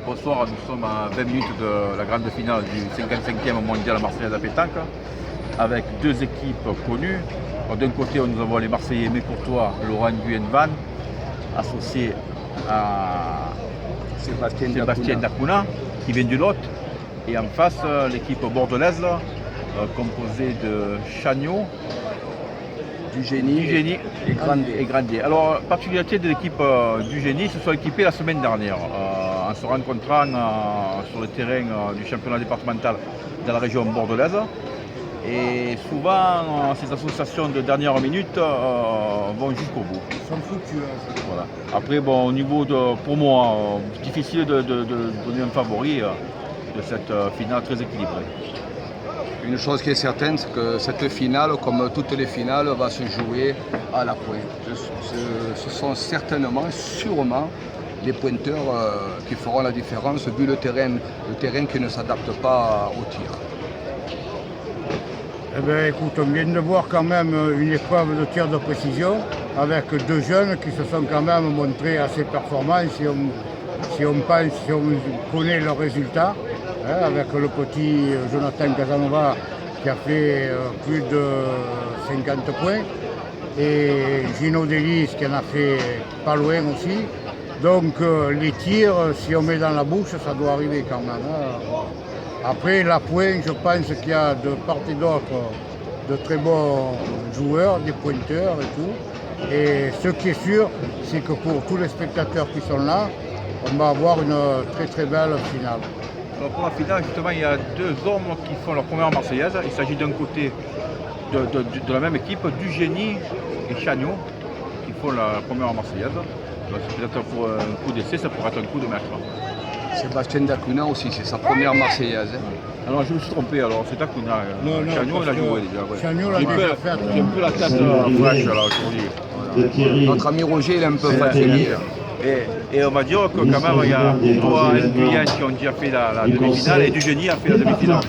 Bonsoir, nous sommes à 20 minutes de la grande finale du 55e mondial Marseillaise à pétanque, avec deux équipes connues. D'un côté, nous avons les Marseillais Aimé Courtois, Laurent Nguyen Van, associés à Sébastien Dacuna, qui vient du Lot. Et en face, l'équipe bordelaise, composée de Chagnot, du génie et Grandier. Alors, particularité de l'équipe du génie, ils se sont équipés la semaine dernière en se rencontrant sur le terrain du championnat départemental de la région bordelaise. Et souvent, ces associations de dernière minute vont jusqu'au bout. Ils sont foutus. Voilà. Après, bon, au niveau pour moi, difficile de donner un favori de cette finale très équilibrée. Une chose qui est certaine, c'est que cette finale, comme toutes les finales, va se jouer à la pointe. Ce sont certainement, sûrement, les pointeurs qui feront la différence, vu le terrain qui ne s'adapte pas au tir. Eh bien, écoute, on vient de voir quand même une épreuve de tir de précision avec deux jeunes qui se sont quand même montrés assez performants si on connaît leurs résultats. Avec le petit Jonathan Casanova qui a fait plus de 50 points et Gino Delis qui en a fait pas loin aussi. Donc les tirs, si on met dans la bouche, ça doit arriver quand même. Après la pointe, je pense qu'il y a de part et d'autre de très bons joueurs, des pointeurs et tout. Et ce qui est sûr, c'est que pour tous les spectateurs qui sont là, on va avoir une très très belle finale. Alors pour la finale, justement, il y a deux hommes qui font leur première Marseillaise. Il s'agit d'un côté de la même équipe, du génie et Chagnot, qui font la première Marseillaise. C'est peut-être pour un coup d'essai, ça pourrait être un coup de maître. Sébastien Dacuna aussi, c'est sa première Marseillaise. Alors je me suis trompé, alors c'est Dacuna. Chagnot, il a joué déjà. Ouais. Chagnot l'a déjà fait. J'ai un peu la tête fraîche là aujourd'hui. Voilà. Notre ami Roger, il est un peu fatigué. Et on va dire que quand même, il y a Courtois et Nguyen qui ont déjà fait la demi-finale et du génie a fait la demi-finale.